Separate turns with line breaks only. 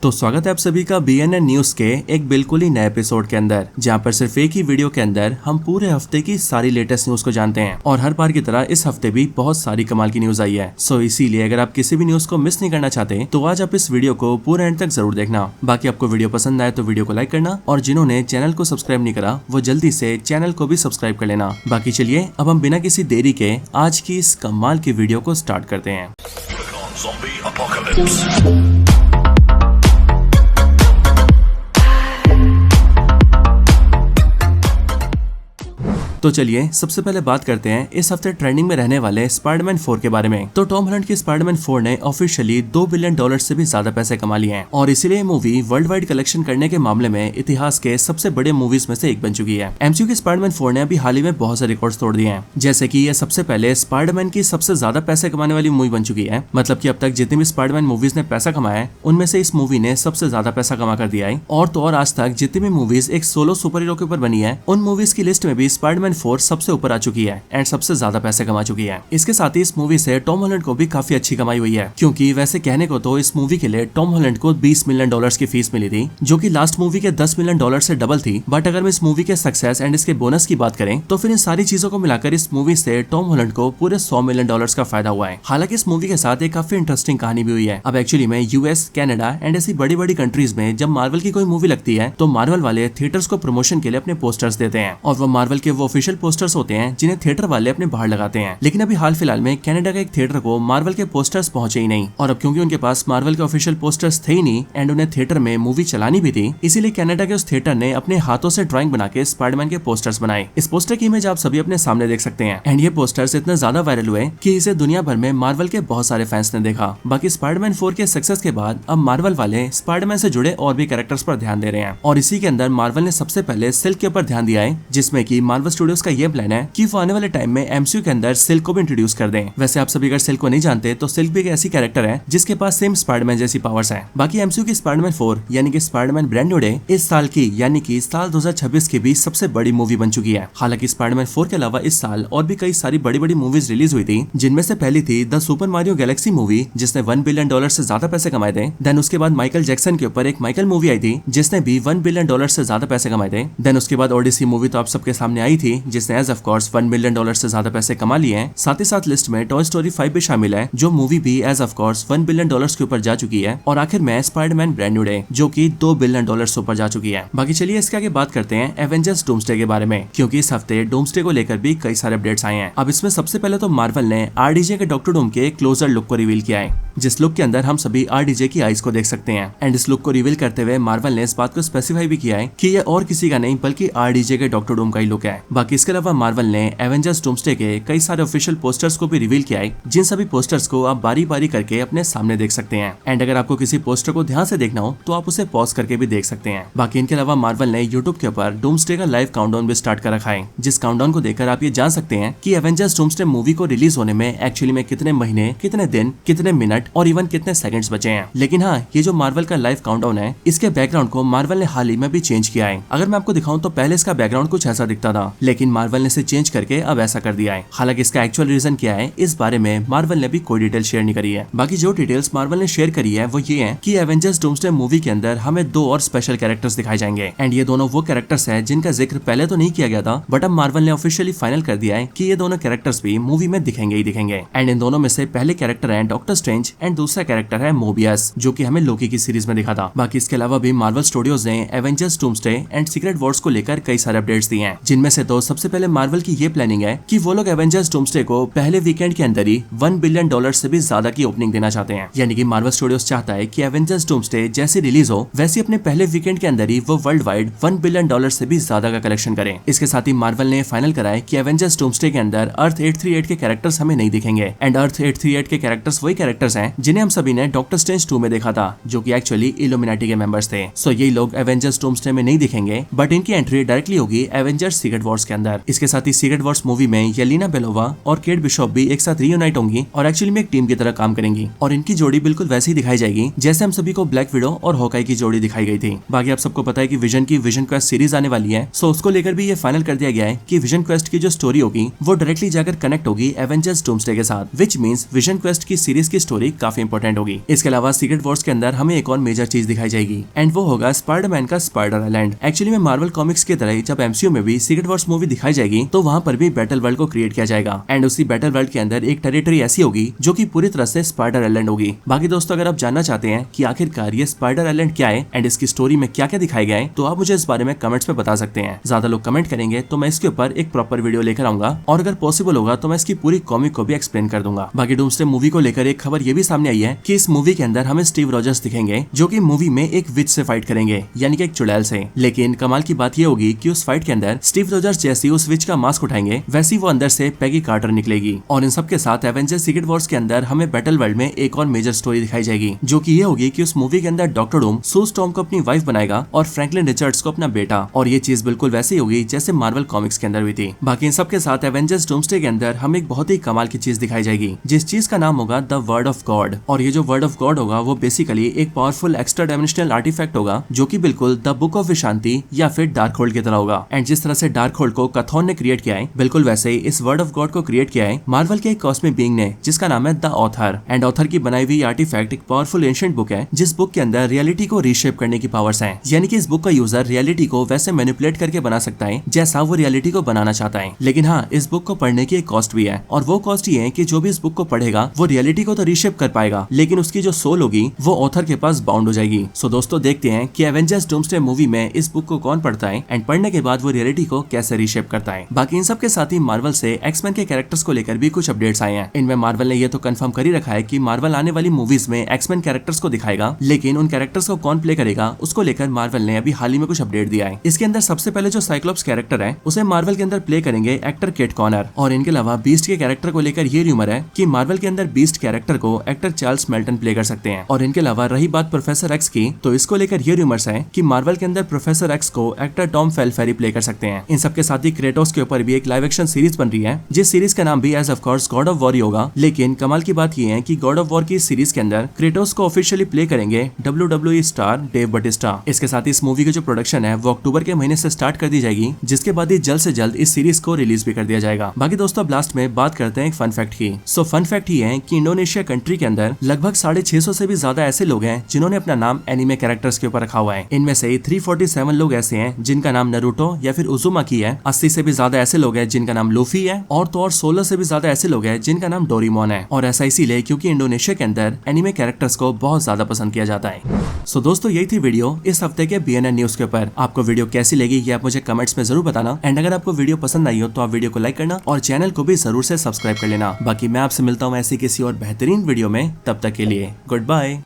तो स्वागत है आप सभी का BNN न्यूज के एक बिल्कुल ही नए एपिसोड के अंदर, जहां पर सिर्फ एक ही वीडियो के अंदर हम पूरे हफ्ते की सारी लेटेस्ट न्यूज को जानते हैं। और हर बार की तरह इस हफ्ते भी बहुत सारी कमाल की न्यूज आई है। सो इसीलिए अगर आप किसी भी न्यूज को मिस नहीं करना चाहते तो आज आप इस वीडियो को पूरे एंड तक जरूर देखना। बाकी आपको वीडियो पसंद आए तो वीडियो को लाइक करना, और जिन्होंने चैनल को सब्सक्राइब नहीं करा वो जल्दी से चैनल को भी सब्सक्राइब कर लेना। बाकी चलिए अब हम बिना किसी देरी के आज की इस कमाल की वीडियो को स्टार्ट करते हैं। तो चलिए सबसे पहले बात करते हैं इस हफ्ते ट्रेंडिंग में रहने वाले स्पाइडरमैन 4 के बारे में। तो टॉम हॉलैंड की स्पाइडरमैन 4 ने ऑफिशियली $2 बिलियन से भी ज्यादा पैसे कमा लिए हैं, और इसीलिए मूवी वर्ल्ड वाइड कलेक्शन करने के मामले में इतिहास के सबसे बड़े मूवीज में से एक बन चुकी है। MCU की स्पाइडरमैन 4 ने अभी हाल ही में बहुत से रिकॉर्ड्स तोड़ दिए हैं, जैसे कि ये सबसे पहले स्पाइडरमैन की सबसे ज्यादा पैसे कमाने वाली मूवी बन चुकी है। मतलब कि अब तक जितनी भी स्पाइडरमैन मूवीज ने पैसा कमाया है उनमें से इस मूवी ने सबसे ज्यादा पैसा कमा कर दिया है। और तो और आज तक जितनी भी मूवीज एक सोलो सुपर हीरो के ऊपर बनी है उन मूवीज की लिस्ट में भी स्पाइडरमैन 4 सबसे ऊपर आ चुकी है एंड सबसे ज्यादा पैसे कमा चुकी है। इसके साथ ही इस मूवी से टॉम हॉलैंड को भी काफी अच्छी कमाई हुई है, क्योंकि वैसे कहने को तो इस मूवी के लिए टॉम हॉलैंड को $20 मिलियन की फीस मिली थी, जो कि लास्ट मूवी के $10 मिलियन से डबल थी। बट अगर हम इस मूवी के सक्सेस एंड इसके बोनस की बात करें तो फिर इन सारी चीजों को मिलाकर इस मूवी से टॉम हॉलैंड को पूरे $100 मिलियन का फायदा हुआ है। हालांकि इस मूवी के साथ एक काफी इंटरेस्टिंग कहानी भी हुई है। अब एक्चुअली में US, कनाडा एंड ऐसी बड़ी बड़ी कंट्रीज में जब मार्वल की कोई मूवी लगती है तो मार्वल वाले थिएटर्स को प्रमोशन के लिए अपने पोस्टर्स देते हैं, और वो मार्वल के वो ऑफिशियल पोस्टर्स होते हैं जिन्हें थिएटर वाले अपने बाहर लगाते हैं। लेकिन अभी हाल फिलहाल में कनाडा का एक थिएटर को मार्वल के पोस्टर्स पहुंचे ही नहीं, और अब क्योंकि उनके पास मार्वल के ऑफिशियल पोस्टर्स थे ही नहीं एंड उन्हें थिएटर में मूवी चलानी भी थी, इसीलिए कनाडा के उस थिएटर ने अपने हाथों से ड्राइंग बना के स्पाइडरमैन के पोस्टर्स बनाए। इस पोस्टर की इमेज आप सभी अपने सामने देख सकते हैं, एंड ये पोस्टर्स इतने ज्यादा वायरल हुए कि इसे दुनिया भर में मार्वल के बहुत सारे फैंस ने देखा। बाकी स्पाइडरमैन 4 के सक्सेस के बाद अब मार्वल वाले स्पाइडरमैन से जुड़े और भी कैरेक्टर्स पर ध्यान दे रहे हैं, और इसी के अंदर मार्वल ने सबसे पहले सिल्क के ऊपर ध्यान दिया है, जिसमें कि मार्वल स्टूडियोज का ये प्लान है कि वो आने वाले टाइम में MCU के अंदर सिल्क को भी इंट्रोड्यूस कर दें। वैसे आप सभी अगर सिल्क को नहीं जानते तो सिल्क भी एक ऐसी कैरेक्टर है जिसके पास सेम स्पाइडरमैन जैसी पावर्स हैं। बाकी MCU की स्पाइडरमैन 4 यानी कि स्पाइडरमैन ब्रांड न्यू डे इस साल की यानी कि साल 2026 की भी सबसे बड़ी मूवी बन चुकी है। हालांकि स्पाइडरमैन 4 के अलावा इस साल और भी कई सारी बड़ी बड़ी मूवीज रिलीज हुई थी, जिनमें से पहली थी the super Mario Galaxy movie जिसने $1 बिलियन से ज्यादा पैसे कमाए थे। देन उसके बाद माइकल जैक्सन के ऊपर एक माइकल मूवी आई थी जिसने भी $1 बिलियन से ज्यादा पैसे कमाए थे। देन उसके बाद ओडिसी मूवी तो आप सबके सामने आई थी जिसने एज ऑफ कोर्स $1 बिलियन से ज्यादा पैसे कमा लिए हैं। साथ ही साथ लिस्ट में टॉय स्टोरी 5 भी शामिल है, जो मूवी भी एज ऑफ कोर्स $1 बिलियन के ऊपर जा चुकी है। और आखिर में स्पाइडरमैन ब्रांड न्यू डे जो कि $2 बिलियन से ऊपर जा चुकी है। बाकी चलिए इसके आगे बात करते हैं एवेंजर्स डूम्सडे के बारे में, क्योंकि इस हफ्ते डूम्सडे को लेकर भी कई सारे अपडेट्स आए हैं। अब इसमें सबसे पहले तो मार्वल ने RDJ के डॉक्टर डूम के क्लोजर लुक को रिवील किया है, जिस लुक के अंदर हम सभी RDJ की आईज को देख सकते हैं। एंड इस लुक को रिवील करते हुए मार्वल ने इस बात को स्पेसिफाई भी किया है कि ये और किसी का नहीं बल्कि RDJ के डॉक्टर डूम का ही लुक है। बाकी इसके अलावा मार्वल ने एवेंजर्स डूम्सडे के कई सारे ऑफिशियल पोस्टर्स को भी रिवील किया है, जिन सभी पोस्टर्स को आप बारी बारी करके अपने सामने देख सकते हैं। एंड अगर आपको किसी पोस्टर को ध्यान से देखना हो तो आप उसे पॉज करके भी देख सकते हैं। बाकी इनके अलावा मार्वल ने यूट्यूब के ऊपर डूम्सडे का लाइव काउंटडाउन भी स्टार्ट कर रखा है, जिस काउंटडाउन को देखकर आप ये जान सकते हैं कि एवेंजर्स डूम्सडे मूवी को रिलीज होने में एक्चुअली में कितने महीने, कितने दिन, कितने मिनट और इवन कितने सेकंड्स बचे हैं। लेकिन हाँ, ये जो मार्वल का लाइव काउंटडाउन है इसके बैकग्राउंड को मार्वल ने हाल ही में भी चेंज किया है। अगर मैं आपको दिखाऊं तो पहले इसका बैकग्राउंड कुछ ऐसा दिखता था, लेकिन मार्वल ने इसे चेंज करके अब ऐसा कर दिया है। हालांकि इसका एक्चुअल रीजन क्या है इस बारे में मार्वल ने भी कोई डिटेल शेयर नहीं करी है। बाकी जो डिटेल्स मार्वल ने शेयर करी है वो ये है कि एवेंजर्स डूम्सडे मूवी के अंदर हमें 2 और स्पेशल कैरेक्टर्स दिखाए जाएंगे, एंड ये दोनों वो कैरेक्टर्स हैं जिनका जिक्र पहले तो नहीं किया गया था, बट अब मार्वल ने ऑफिशियली फाइनल कर दिया है कि ये दोनों कैरेक्टर्स भी मूवी में दिखेंगे ही दिखेंगे। एंड इन दोनों में से पहले कैरेक्टर है डॉक्टर स्ट्रेंज एंड दूसरा कैरेक्टर है मोबियस, जो कि हमें लोकी की सीरीज में दिखा था। बाकी इसके अलावा भी मार्वल स्टूडियोज ने Avengers doomsday and secret Wars को लेकर कई सारे अपडेट्स दिए हैं, जिनमें से तो सबसे पहले मार्वल की ये प्लानिंग है कि वो लोग एवेंजर्स डूम्सडे को पहले वीकेंड के अंदर ही $1 बिलियन से भी ज्यादा की ओपनिंग देना चाहते हैं। यानी कि मार्वल स्टूडियोज चाहता है कि एवेंजर्स डूम्सडे जैसे रिलीज हो वैसे अपने पहले वीकेंड के अंदर ही वो वर्ल्ड वाइड $1 बिलियन से भी ज्यादा का कलेक्शन करें। इसके साथ ही मार्वल ने फाइनल करा है कि एवेंजर्स डूम्सडे के अंदर अर्थ 838 के कैरेक्टर्स हमें नहीं दिखेंगे, एंड अर्थ 838 के कैरेक्टर्स वही कैरेक्टर्स हैं जिन्हें हम सभी ने डॉक्टर स्ट्रेंज 2 में देखा था, जो कि एक्चुअली इल्यूमिनाटी के मेंबर्स थे। सो ये लोग एवेंजर्स डूम्सडे में नहीं दिखेंगे, बट इनकी एंट्री डायरेक्टली होगी एवेंजर्स सीक्रेट वॉर्स के अंदर। इसके साथ ही सीक्रेट वॉर्स मूवी में येलेना बेलोवा और केट बिशॉप भी एक साथ रीयूनाइट होंगी और एक्चुअली में एक टीम की तरह काम करेंगी और इनकी जोड़ी बिल्कुल वैसी दिखाई जाएगी जैसे हम सभी को ब्लैक विडो और हॉकाई की जोड़ी दिखाई गई थी। बाकी आप सबको पता है कि विजन की विजन क्वेस्ट सीरीज आने वाली है, सो उसको लेकर भी ये फाइनल कर दिया गया है कि विजन क्वेस्ट की जो स्टोरी होगी वो डायरेक्टली जाकर कनेक्ट होगी एवेंजर्स डूम्सडे के साथ, विच मींस विजन क्वेस्ट की सीरीज की स्टोरी काफी इंपॉर्टेंट होगी। इसके अलावा सीक्रेट वॉर्स के अंदर हमें एक और मेजर चीज दिखाई जाएगी एंड वो होगा स्पाइडरमैन का स्पाइडर आइलैंड। एक्चुअली में मार्वल कॉमिक्स की तरह जब एमसीयू में भी सीक्रेट वॉर्स मूवी दिखाई जाएगी तो वहाँ पर भी बैटल वर्ल्ड को क्रिएट किया जाएगा एंड उसी बैटल वर्ल्ड के अंदर एक टेरिटरी ऐसी होगी जो की पूरी तरह से स्पाइडर आइलैंड होगी। बाकी दोस्तों अगर आप जानना चाहते हैं कि आखिरकार ये स्पाइडर आइलैंड क्या है एंड इसकी स्टोरी में क्या क्या दिखाया गया है तो आप मुझे इस बारे में कमेंट्स में बता सकते हैं। ज्यादा लोग कमेंट करेंगे तो मैं इसके ऊपर एक प्रॉपर वीडियो लेकर आऊंगा और अगर पॉसिबल होगा तो मैं इसकी पूरी कॉमिक को भी एक्सप्लेन कर दूंगा। बाकी डूम्सडे मूवी को लेकर एक खबर ये भी सामने आई है कि इस मूवी के अंदर हमें स्टीव रॉजर्स दिखेंगे जो कि मूवी में एक विच से फाइट करेंगे, यानी कि एक चुड़ैल से। लेकिन कमाल की बात ये होगी कि उस फाइट के अंदर स्टीव रॉजर्स जैसी उस विच का मास्क उठाएंगे वैसी वो अंदर से पैगी कार्टर निकलेगी। और इन सब के साथ एवेंजर्स सीक्रेट वॉर्स के अंदर हमें बैटल वर्ल्ड में एक और मेजर स्टोरी दिखाई जाएगी जो कि ये होगी कि उस मूवी के अंदर डॉक्टर डूम सू स्टॉर्म को अपनी वाइफ बनाएगा और फ्रैंकलिन रिचर्ड्स को अपना बेटा, और ये चीज बिल्कुल वैसी होगी जैसे मार्वल कॉमिक्स के अंदर हुई थी। बाकी इन सब के साथ एवेंजर्स डूम्सडे के अंदर हमें एक बहुत ही कमाल की चीज दिखाई जाएगी जिस चीज का नाम होगा द वर्ड ऑफ गॉड। और ये जो वर्ड ऑफ गॉड होगा वो बेसिकली एक पावरफुल एक्स्ट्रा डायमेंशनल आर्टिफैक्ट होगा जो कि बिल्कुल द बुक ऑफ विशांति या फिर डार्क होल्ड की तरह होगा। एंड जिस तरह से डार्क होल्ड को कथॉन ने क्रिएट किया है बिल्कुल वैसे ही इस वर्ड ऑफ गॉड को क्रिएट किया है मार्वल के एक कॉस्मिक बीइंग ने जिसका नाम है द ऑथर। एंड ऑथर की बनाई हुई आर्टिफैक्ट एक पावरफुल एंशिएंट बुक है जिस बुक के अंदर रियलिटी को रीशेप करने की पावर्स हैं, यानी कि इस बुक का यूजर रियलिटी को वैसे मैनिपुलेट करके बना सकता है जैसा वो रियलिटी को बनाना चाहता है। लेकिन हाँ, इस बुक को पढ़ने की एक कॉस्ट भी है और वो कॉस्ट ये है कि जो भी इस बुक को पढ़ेगा वो रियलिटी को तो रीशेप कर पाएगा लेकिन उसकी जो सोल होगी वो ऑथर के पास बाउंड हो जाएगी। सो दोस्तों देखते हैं कि एवेंजर्स डूम्सडे मूवी में इस बुक को कौन पढ़ता है एंड पढ़ने के बाद वो रियलिटी को कैसे रीशेप करता है। बाकी इन सब के साथ ही मार्वल से एक्समैन के कैरेक्टर्स को लेकर भी कुछ अपडेट्स आए हैं। इनमें मार्वल ने ये तो कंफर्म कर ही रखा है कि मार्वल आने वाली मूवीज में एक्समैन कैरेक्टर्स को दिखाएगा, लेकिन उन कैरेक्टर्स को कौन प्ले करेगा उसको लेकर मार्वल ने अभी हाल ही में कुछ अपडेट दिया है। इसके अंदर सबसे पहले जो साइक्लोप्स कैरेक्टर है उसे मार्वल के अंदर प्ले करेंगे एक्टर केट कॉनर। और इनके अलावा बीस्ट के कैरेक्टर को लेकर ये र्यूमर है कि मार्वल के अंदर बीस्ट कैरेक्टर को एक्टर चार्ल्स मेल्टन प्ले कर सकते हैं। और इनके अलावा रही बात प्रोफेसर एक्स की तो इसको लेकर ये र्यूमर्स है कि मार्वल के अंदर प्रोफेसर एक्स को एक्टर टॉम फेल्फेरी प्ले कर सकते हैं। इन सब के साथ ही क्रेटोस के ऊपर भी एक लाइव एक्शन सीरीज बन रही है जिस सीरीज का नाम भी as of course God of War होगा। लेकिन कमाल की बात ये है कि गॉड ऑफ वॉर की सीरीज के अंदर क्रेटोस को ऑफिशियली प्ले करेंगे WWE स्टार डेव बटिस्टा। इसके साथ ही इस मूवी की जो प्रोडक्शन है वो अक्टूबर के महीने से स्टार्ट कर दी जाएगी जिसके बाद ही जल्द से जल्द इस सीरीज को रिलीज भी कर दिया जाएगा। बाकी दोस्तों लास्ट में बात करते हैं एक फन फैक्ट की। सो फन फैक्ट ये है कि इंडोनेशिया कंट्री के अंदर लगभग 650 से भी ज्यादा ऐसे लोग हैं जिन्होंने अपना नाम एनिमे कैरेक्टर्स के ऊपर रखा हुआ है। इनमें से 347 लोग ऐसे हैं जिनका नाम नरूटो या फिर उजुमाकी है, 80 से भी ज्यादा ऐसे लोग हैं जिनका नाम लूफी है और तो और 16 से भी ज्यादा ऐसे लोग हैं जिनका नाम डोरेमोन है। और ऐसा इसीलिए क्योंकि इंडोनेशिया के अंदर एनिमे कैरेक्टर्स को बहुत ज्यादा पसंद किया जाता है। सो दोस्तों यही थी वीडियो इस हफ्ते के BNN न्यूज के ऊपर। आपको वीडियो कैसी लगी ये आप मुझे कमेंट्स में जरूर बताना एंड अगर आपको वीडियो पसंद आई हो तो आप वीडियो को लाइक करना और चैनल को भी जरूर से सब्सक्राइब कर लेना। बाकी मैं आपसे मिलता हूँ ऐसी किसी और बेहतरीन वीडियो में, तब तक के लिए गुड बाय।